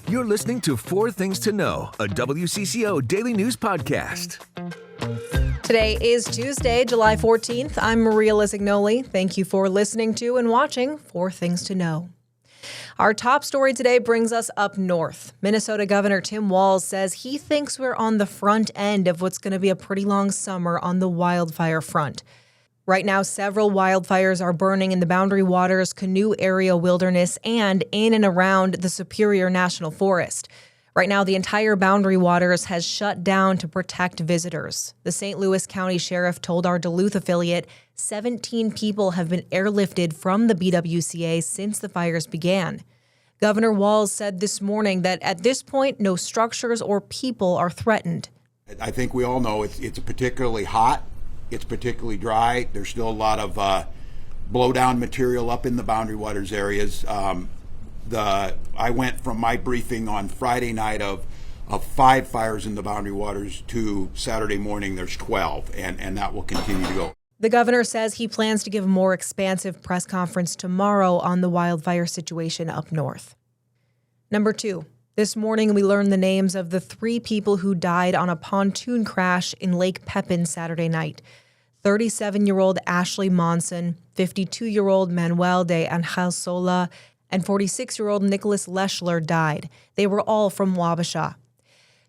You're listening to Four Things to Know, a WCCO daily news podcast. Today is Tuesday, July 14th. I'm Maria Lisignoli. Thank you for listening to and watching Four Things to Know. Our top story today brings us up north. Minnesota Governor Tim Walz says he thinks we're on the front end of what's going to be a pretty long summer on the wildfire front. Right now, several wildfires are burning in the Boundary Waters, Canoe area wilderness, and in and around the Superior National Forest. Right now, the entire Boundary Waters has shut down to protect visitors. The St. Louis County Sheriff told our Duluth affiliate 17 people have been airlifted from the BWCA since the fires began. Governor Walz said this morning that at this point, no structures or people are threatened. I think we all know it's particularly hot. It's particularly dry. There's still a lot of blowdown material up in the Boundary Waters areas. I went from my briefing on Friday night of 5 fires in the Boundary Waters to Saturday morning there's 12, and that will continue to go. The governor says he plans to give a more expansive press conference tomorrow on the wildfire situation up north. Number 2. This morning, we learned the names of the 3 people who died on a pontoon crash in Lake Pepin Saturday night. 37-year-old Ashley Monson, 52-year-old Manuel De Angel-Sola, and 46-year-old Nicholas Loechler died. They were all from Wabasha.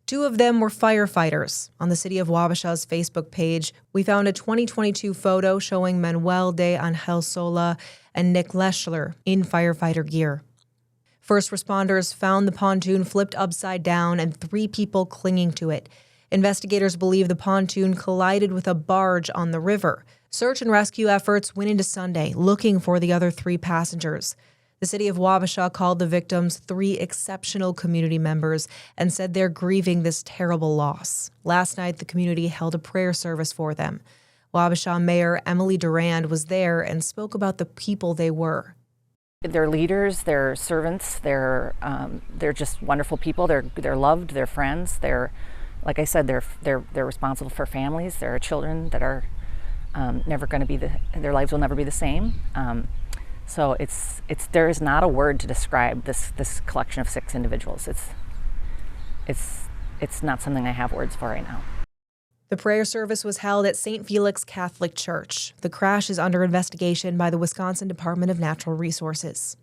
2 of them were firefighters. On the City of Wabasha's Facebook page, we found a 2022 photo showing Manuel De Angel-Sola and Nick Loechler in firefighter gear. First responders found the pontoon flipped upside down and 3 people clinging to it. Investigators believe the pontoon collided with a barge on the river. Search and rescue efforts went into Sunday, looking for the other 3 passengers. The City of Wabasha called the victims 3 exceptional community members and said they're grieving this terrible loss. Last night, the community held a prayer service for them. Wabasha Mayor Emily Durand was there and spoke about the people they were. They're leaders, they're servants, they're just wonderful people. They're loved, they're friends. They're, like I said, they're responsible for families. There are children that are never going to be their lives will never be the same. So there is not a word to describe this collection of 6 individuals. It's not something I have words for right now. The prayer service was held at St. Felix Catholic Church. The crash is under investigation by the Wisconsin Department of Natural Resources.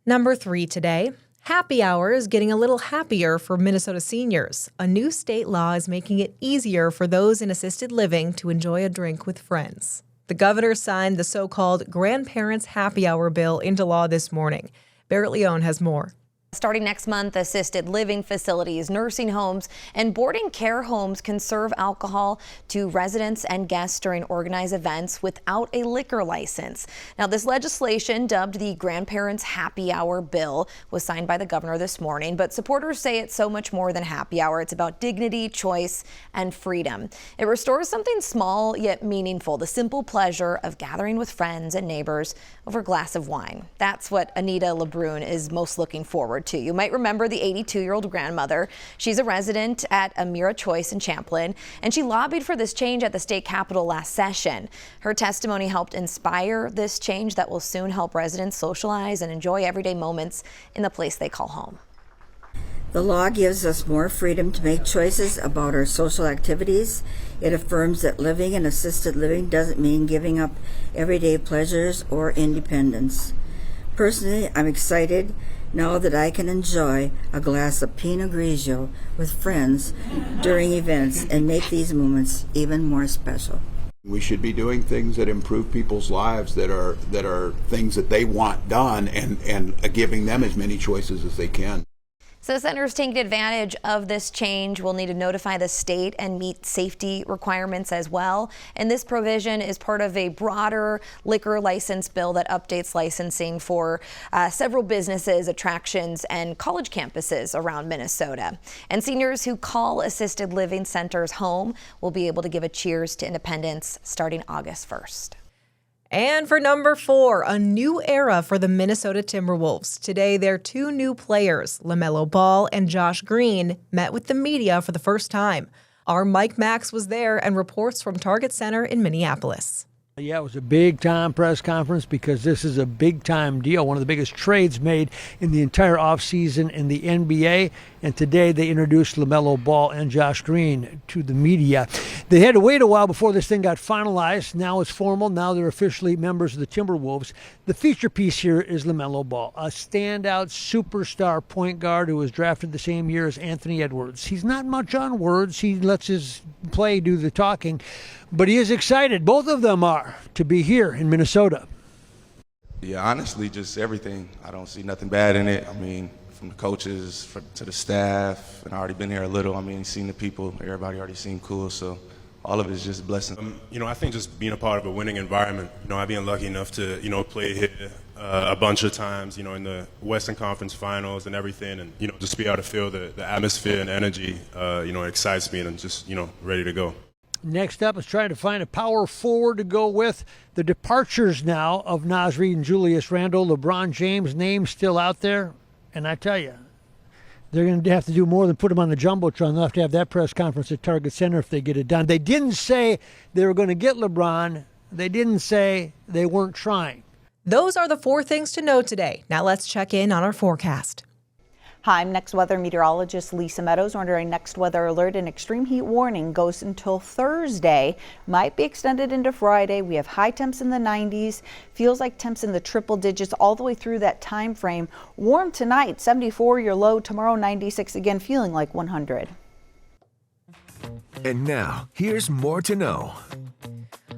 Number 3 today. Happy hour is getting a little happier for Minnesota seniors. A new state law is making it easier for those in assisted living to enjoy a drink with friends. The governor signed the so-called Grandparents' Happy Hour bill into law this morning. Barrett Leone has more. Starting next month, assisted living facilities, nursing homes, and boarding care homes can serve alcohol to residents and guests during organized events without a liquor license. Now, this legislation, dubbed the Grandparents' Happy Hour bill, was signed by the governor this morning, but supporters say it's so much more than happy hour. It's about dignity, choice, and freedom. It restores something small yet meaningful, the simple pleasure of gathering with friends and neighbors over a glass of wine. That's what Anita LeBrun is most looking forward to. You might remember the 82-year-old grandmother. She's a resident at Amira Choice in Champlin, and she lobbied for this change at the state capitol last session. Her testimony helped inspire this change that will soon help residents socialize and enjoy everyday moments in the place they call home. The law gives us more freedom to make choices about our social activities. It affirms that living in assisted living doesn't mean giving up everyday pleasures or independence. Personally, I'm excited now that I can enjoy a glass of Pinot Grigio with friends during events and make these moments even more special. We should be doing things that improve people's lives, that are things that they want done, and giving them as many choices as they can. So senators taking advantage of this change will need to notify the state and meet safety requirements as well. And this provision is part of a broader liquor license bill that updates licensing for several businesses, attractions, and college campuses around Minnesota. And seniors who call assisted living centers home will be able to give a cheers to independence starting August 1st. And for number 4, a new era for the Minnesota Timberwolves. Today, their 2 new players, LaMelo Ball and Josh Green, met with the media for the first time. Our Mike Max was there and reports from Target Center in Minneapolis. Yeah, it was a big-time press conference because this is a big-time deal, one of the biggest trades made in the entire offseason in the NBA. And today they introduced LaMelo Ball and Josh Green to the media. They had to wait a while before this thing got finalized. Now it's formal. Now they're officially members of the Timberwolves. The feature piece here is LaMelo Ball, a standout superstar point guard who was drafted the same year as Anthony Edwards. He's not much on words. He lets his play do the talking. But he is excited, both of them are, to be here in Minnesota. Yeah, honestly, just everything. I don't see nothing bad in it. I mean, from the coaches to the staff, and I already been here a little. I mean, seen the people, everybody already seemed cool, so all of it is just a blessing. I think just being a part of a winning environment, I've been lucky enough to, play here a bunch of times, in the Western Conference Finals and everything, and, just be able to feel the atmosphere and energy, excites me, and I'm just, ready to go. Next up is trying to find a power forward to go with the departures now of Naz Reid and Julius Randle. LeBron James' name still out there. And I tell you, they're going to have to do more than put him on the Jumbotron. They'll have to have that press conference at Target Center if they get it done. They didn't say they were going to get LeBron. They didn't say they weren't trying. Those are the 4 things to know today. Now let's check in on our forecast. Hi, I'm Next Weather meteorologist Lisa Meadows. We're under a next weather alert. An extreme heat warning goes until Thursday. Might be extended into Friday. We have high temps in the 90s. Feels like temps in the triple digits all the way through that time frame. Warm tonight, 74 your low. Tomorrow, 96 again, feeling like 100. And now, here's more to know.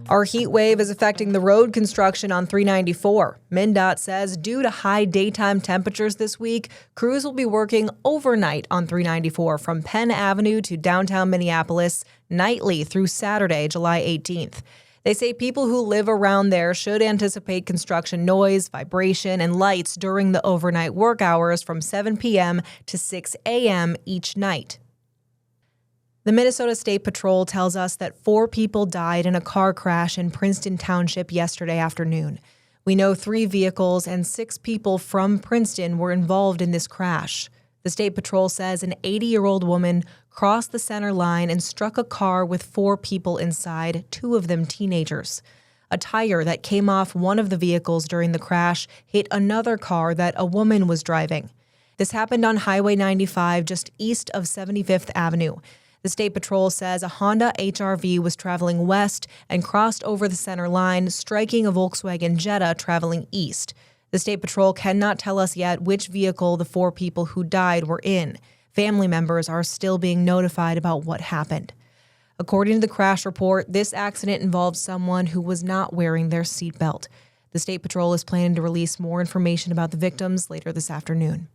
Our heat wave is affecting the road construction on 394. MnDOT says due to high daytime temperatures this week, crews will be working overnight on 394 from Penn Avenue to downtown Minneapolis nightly through Saturday, July 18th. They say people who live around there should anticipate construction noise, vibration, and lights during the overnight work hours from 7 p.m. to 6 a.m. each night. The Minnesota State Patrol tells us that 4 people died in a car crash in Princeton Township yesterday afternoon. We know 3 vehicles and 6 people from Princeton were involved in this crash. The State Patrol says an 80-year-old woman crossed the center line and struck a car with 4 people inside, 2 of them teenagers. A tire that came off one of the vehicles during the crash hit another car that a woman was driving. This happened on Highway 95 just east of 75th Avenue. The State Patrol says a Honda HR-V was traveling west and crossed over the center line, striking a Volkswagen Jetta traveling east. The State Patrol cannot tell us yet which vehicle the 4 people who died were in. Family members are still being notified about what happened. According to the crash report, this accident involved someone who was not wearing their seatbelt. The State Patrol is planning to release more information about the victims later this afternoon.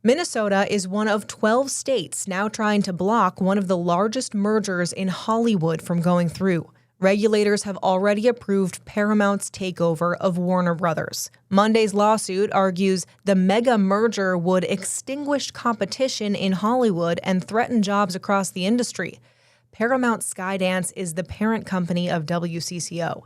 Minnesota is one of 12 states now trying to block one of the largest mergers in Hollywood from going through. Regulators have already approved Paramount's takeover of Warner Brothers. Monday's lawsuit argues the mega merger would extinguish competition in Hollywood and threaten jobs across the industry. Paramount Skydance is the parent company of WCCO.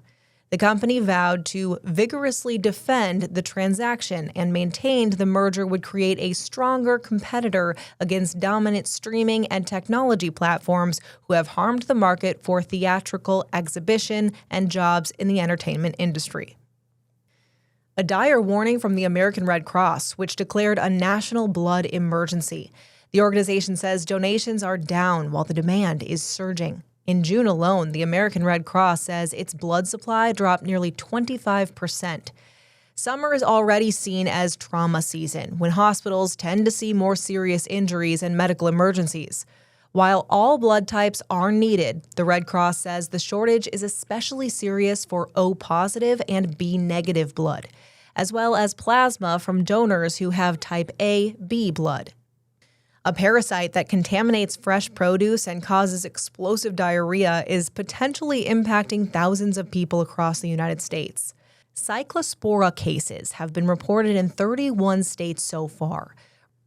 The company vowed to vigorously defend the transaction and maintained the merger would create a stronger competitor against dominant streaming and technology platforms who have harmed the market for theatrical exhibition and jobs in the entertainment industry. A dire warning from the American Red Cross, which declared a national blood emergency. The organization says donations are down while the demand is surging. In June alone, the American Red Cross says its blood supply dropped nearly 25%. Summer is already seen as trauma season, when hospitals tend to see more serious injuries and medical emergencies. While all blood types are needed, the Red Cross says the shortage is especially serious for O-positive and B-negative blood, as well as plasma from donors who have type A-B blood. A parasite that contaminates fresh produce and causes explosive diarrhea is potentially impacting thousands of people across the United States. Cyclospora cases have been reported in 31 states so far.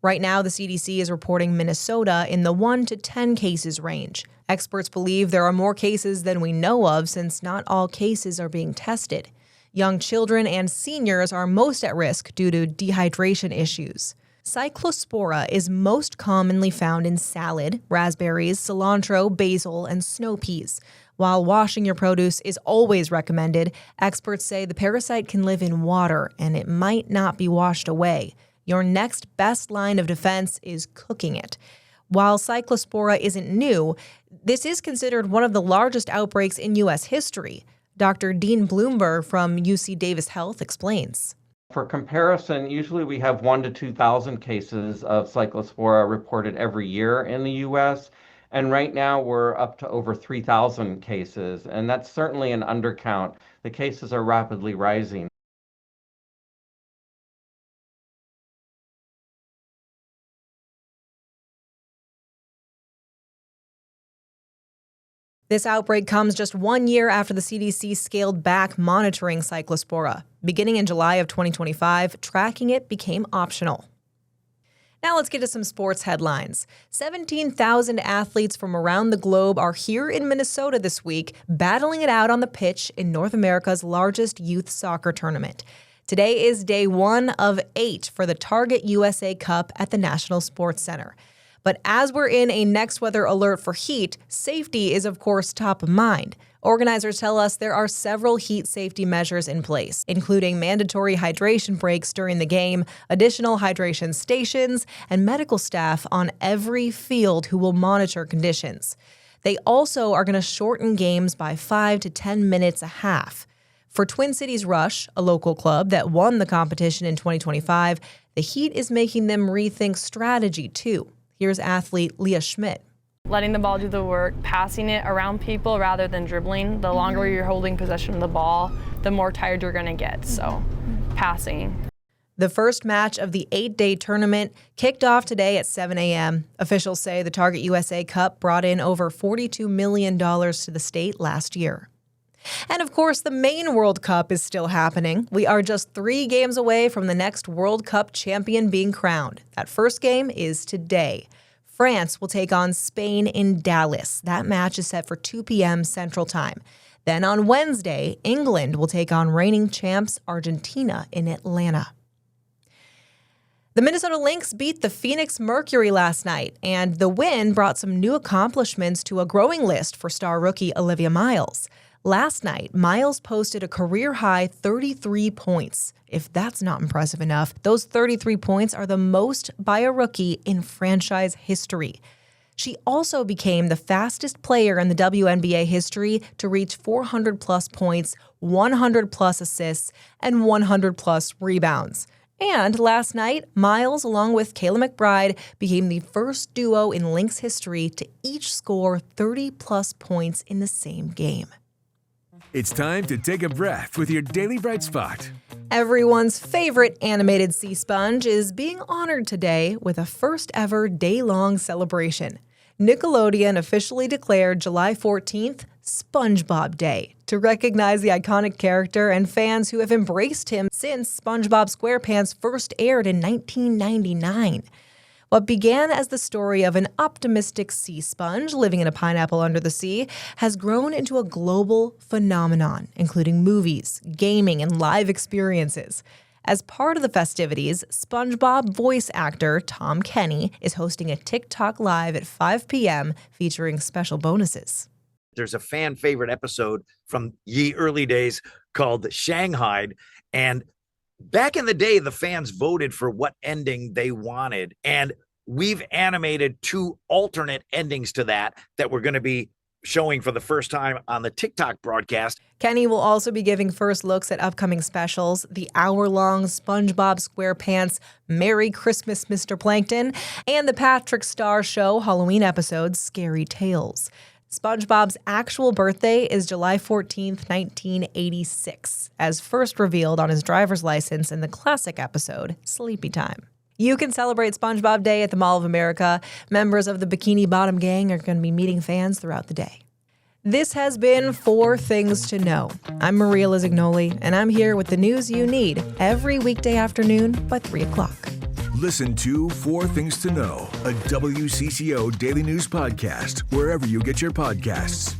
Right now, the CDC is reporting Minnesota in the 1 to 10 cases range. Experts believe there are more cases than we know of since not all cases are being tested. Young children and seniors are most at risk due to dehydration issues. Cyclospora is most commonly found in salad, raspberries, cilantro, basil, and snow peas. While washing your produce is always recommended, experts say the parasite can live in water and it might not be washed away. Your next best line of defense is cooking it. While Cyclospora isn't new, this is considered one of the largest outbreaks in U.S. history. Dr. Dean Bloomberg from UC Davis Health explains. For comparison, usually we have 1,000 to 2,000 cases of Cyclospora reported every year in the U.S., and right now we're up to over 3,000 cases, and that's certainly an undercount. The cases are rapidly rising. This outbreak comes just 1 year after the CDC scaled back monitoring Cyclospora. Beginning in July of 2025, tracking it became optional. Now let's get to some sports headlines. 17,000 athletes from around the globe are here in Minnesota this week, battling it out on the pitch in North America's largest youth soccer tournament. Today is day 1 of 8 for the Target USA Cup at the National Sports Center. But as we're in a next weather alert for heat, safety is of course top of mind. Organizers tell us there are several heat safety measures in place, including mandatory hydration breaks during the game, additional hydration stations, and medical staff on every field who will monitor conditions. They also are going to shorten games by 5 to 10 minutes a half. For Twin Cities Rush, a local club that won the competition in 2025, the heat is making them rethink strategy too. Here's athlete Leah Schmidt. Letting the ball do the work, passing it around people rather than dribbling. The longer you're holding possession of the ball, the more tired you're going to get. So, passing. The first match of the 8-day tournament kicked off today at 7 a.m. Officials say the Target USA Cup brought in over $42 million to the state last year. And of course, the main World Cup is still happening. We are just 3 games away from the next World Cup champion being crowned. That first game is today. France will take on Spain in Dallas. That match is set for 2 p.m. Central Time. Then on Wednesday, England will take on reigning champs Argentina in Atlanta. The Minnesota Lynx beat the Phoenix Mercury last night, and the win brought some new accomplishments to a growing list for star rookie Olivia Miles. Last night, Miles posted a career-high 33 points. If that's not impressive enough, those 33 points are the most by a rookie in franchise history. She also became the fastest player in the WNBA history to reach 400-plus points, 100-plus assists, and 100-plus rebounds. And last night, Miles, along with Kayla McBride, became the first duo in Lynx history to each score 30-plus points in the same game. It's time to take a breath with your Daily Bright Spot. Everyone's favorite animated sea sponge is being honored today with a first-ever day-long celebration. Nickelodeon officially declared July 14th SpongeBob Day to recognize the iconic character and fans who have embraced him since SpongeBob SquarePants first aired in 1999. What began as the story of an optimistic sea sponge living in a pineapple under the sea has grown into a global phenomenon, including movies, gaming, and live experiences. As part of the festivities, SpongeBob voice actor Tom Kenny is hosting a TikTok Live at 5 p.m. featuring special bonuses. There's a fan favorite episode from ye early days called Shanghai, and back in the day, the fans voted for what ending they wanted, and we've animated 2 alternate endings to that we're going to be showing for the first time on the TikTok broadcast. Kenny will also be giving first looks at upcoming specials, the hour-long SpongeBob SquarePants Merry Christmas, Mr. Plankton, and the Patrick Star Show Halloween episode Scary Tales. SpongeBob's actual birthday is July 14th, 1986, as first revealed on his driver's license in the classic episode, Sleepy Time. You can celebrate SpongeBob Day at the Mall of America. Members of the Bikini Bottom Gang are going to be meeting fans throughout the day. This has been 4 Things to Know. I'm Maria Lizignoli, and I'm here with the news you need every weekday afternoon by 3 o'clock. Listen to 4 Things to Know, a WCCO daily news podcast, wherever you get your podcasts.